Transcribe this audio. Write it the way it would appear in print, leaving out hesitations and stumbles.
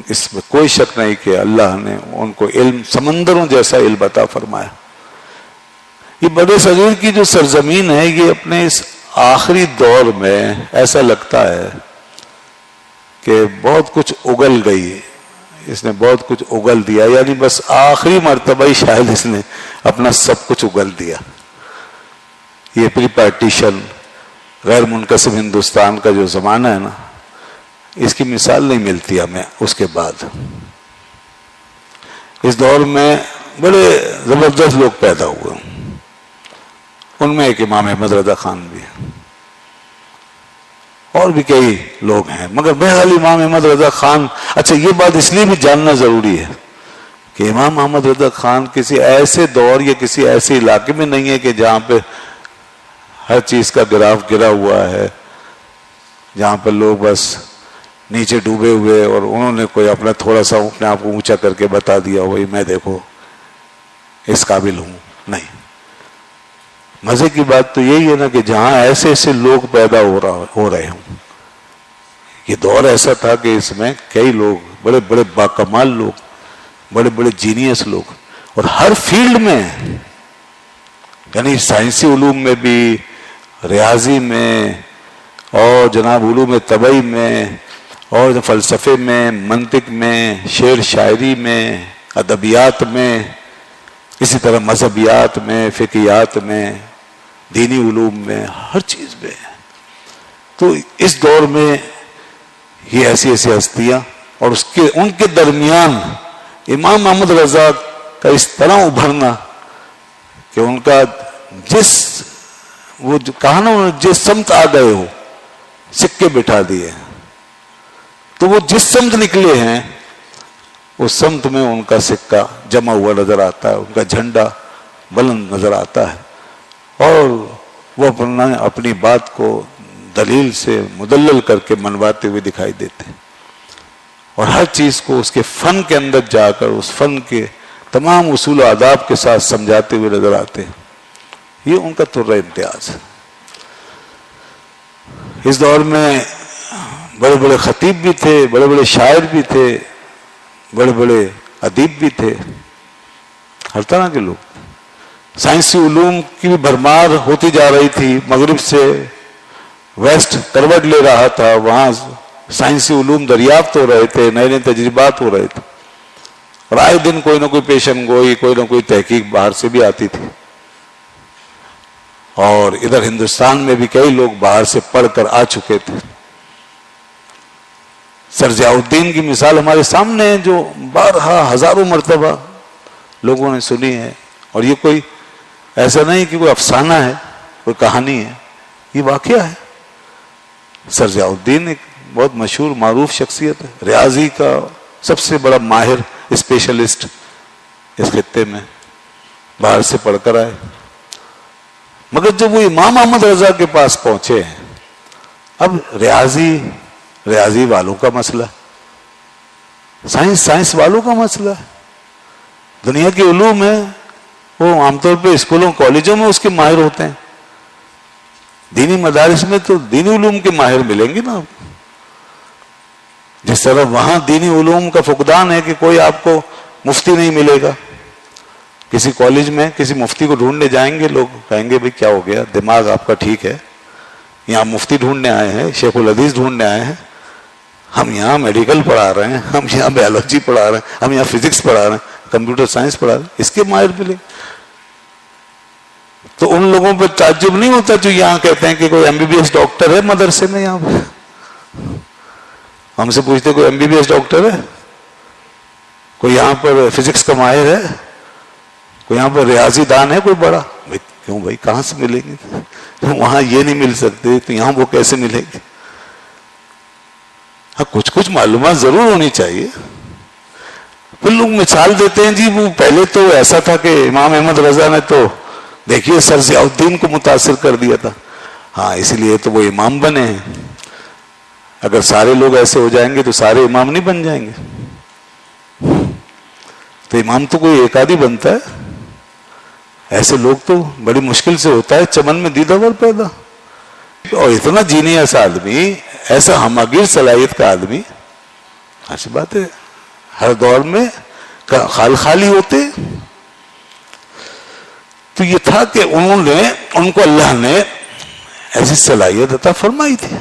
اس میں کوئی شک نہیں کہ اللہ نے ان کو علم سمندروں جیسا علم عطا فرمایا. یہ بڑے صغیر کی جو سرزمین ہے یہ اپنے اس آخری دور میں ایسا لگتا ہے کہ بہت کچھ اگل گئی ہے. اس نے بہت کچھ اگل دیا، یعنی بس آخری مرتبہ ہی شاید اس نے اپنا سب کچھ اگل دیا. یہ پری پارٹیشن غیر منقسم ہندوستان کا جو زمانہ ہے نا، اس کی مثال نہیں ملتی ہمیں اس کے بعد. اس دور میں بڑے زبردست لوگ پیدا ہوئے، ان میں ایک امام احمد رضا خان بھی ہے، اور بھی کئی لوگ ہیں، مگر بہرحال امام احمد رضا خان. اچھا، یہ بات اس لیے بھی جاننا ضروری ہے کہ امام احمد رضا خان کسی ایسے دور یا کسی ایسے علاقے میں نہیں ہے کہ جہاں پہ ہر چیز کا گراف گرا ہوا ہے، جہاں پہ لوگ بس نیچے ڈوبے ہوئے اور انہوں نے کوئی اپنا تھوڑا سا اپنے آپ کو اونچا کر کے بتا دیا وہی میں دیکھو اس قابل ہوں. نہیں، مزے کی بات تو یہی ہے نا کہ جہاں ایسے ایسے لوگ پیدا ہو رہے ہوں. یہ دور ایسا تھا کہ اس میں کئی لوگ، بڑے بڑے باکمال لوگ، بڑے بڑے جینیس لوگ، اور ہر فیلڈ میں، یعنی سائنسی علوم میں بھی، ریاضی میں، اور جناب علوم طبعی میں، اور فلسفے میں، منطق میں، شعر شاعری میں، ادبیات میں، اسی طرح مذہبیات میں، فقہیات میں، دینی علوم میں، ہر چیز میں. تو اس دور میں یہ ایسی ایسی ہستیاں، اور ان کے درمیان امام احمد رضا کا اس طرح ابھرنا کہ ان کا وہ جو کہا نا، جس سمت آ گئے ہو سکے بٹھا دیے، تو وہ جس سمت نکلے ہیں اس سمت میں ان کا سکہ جمع ہوا نظر آتا ہے، ان کا جھنڈا بلند نظر آتا ہے، اور وہ اپنی بات کو دلیل سے مدلل کر کے منواتے ہوئے دکھائی دیتے ہیں، اور ہر چیز کو اس کے فن کے اندر جا کر اس فن کے تمام اصول و آداب کے ساتھ سمجھاتے ہوئے نظر آتے ہیں. یہ ان کا طرز امتیاز ہے. اس دور میں بڑے بڑے خطیب بھی تھے، بڑے بڑے شاعر بھی تھے، بڑے بڑے ادیب بھی تھے، ہر طرح کے لوگ. سائنسی علوم کی بھی بھرمار ہوتی جا رہی تھی، مغرب سے ویسٹ کروٹ لے رہا تھا، وہاں سائنسی علوم دریافت ہو رہے تھے، نئے نئے تجربات ہو رہے تھے، اور آئے دن کوئی نہ کوئی پیشن گوئی، کوئی نہ کوئی تحقیق باہر سے بھی آتی تھی. اور ادھر ہندوستان میں بھی کئی لوگ باہر سے پڑھ کر آ چکے تھے. سر ضیاء الدین کی مثال ہمارے سامنے ہے، جو بارہا ہزاروں مرتبہ لوگوں نے سنی ہے، اور یہ کوئی ایسا نہیں کہ کوئی افسانہ ہے، کوئی کہانی ہے، یہ واقعہ ہے. سر ضیاء الدین ایک بہت مشہور معروف شخصیت ہے، ریاضی کا سب سے بڑا ماہر اسپیشلسٹ اس خطے میں، باہر سے پڑھ کر آئے. مگر جب وہ امام احمد رضا کے پاس پہنچے ہیں، اب ریاضی والوں کا مسئلہ، سائنس والوں کا مسئلہ ہے. دنیا کے علوم ہے وہ عام طور پہ اسکولوں کالجوں میں اس کے ماہر ہوتے ہیں، دینی مدارس میں تو دینی علوم کے ماہر ملیں گے نا. جس طرح وہاں دینی علوم کا فقدان ہے کہ کوئی آپ کو مفتی نہیں ملے گا، کسی کالج میں کسی مفتی کو ڈھونڈنے جائیں گے، لوگ کہیں گے بھئی کیا ہو گیا، دماغ آپ کا ٹھیک ہے، یہاں مفتی ڈھونڈنے آئے ہیں، شیخ الحدیث ڈھونڈنے آئے ہیں، ہم یہاں میڈیکل پڑھا رہے ہیں، ہم یہاں بایولوجی پڑھا رہے ہیں، ہم یہاں فزکس پڑھا رہے ہیں، کمپیوٹر سائنس پڑھا رہے ہیں، اس کے ماہر ملے. تو ان لوگوں پہ تعجب نہیں ہوتا جو یہاں کہتے ہیں کہ کوئی M B B S doctor ہے مدرسے میں. یہاں پہ ہم سے پوچھتے کوئی M B B S doctor ہے، کوئی یہاں پر فزکس کا ماہر ہے، کوئی یہاں پر ریاضی دان ہے کوئی بڑا؟ کیوں بھائی، کہاں سے ملیں گے؟ وہاں یہ نہیں مل سکتے تو یہاں وہ کیسے ملیں گے؟ ہاں، کچھ معلومات ضرور ہونی چاہیے. پھر لوگ مثال دیتے ہیں جی وہ پہلے تو ایسا تھا کہ امام احمد رضا نے تو دیکھیے سر ضیاء الدین کو متاثر کر دیا تھا. ہاں، اسی لیے تو وہ امام بنے ہیں. اگر سارے لوگ ایسے ہو جائیں گے تو سارے امام نہیں بن جائیں گے. تو امام تو کوئی ایک آدھی بنتا ہے. ایسے لوگ تو بڑی مشکل سے ہوتا ہے چمن میں دیدہ ور پیدا. اور اتنا جینیس آدمی، ایسا ہماگیر صلاحیت کا آدمی، ایسی بات ہے ہر دور میں خال خالی ہوتے. تو یہ تھا کہ ان کو اللہ نے ایسی صلاحیت عطا فرمائی تھی.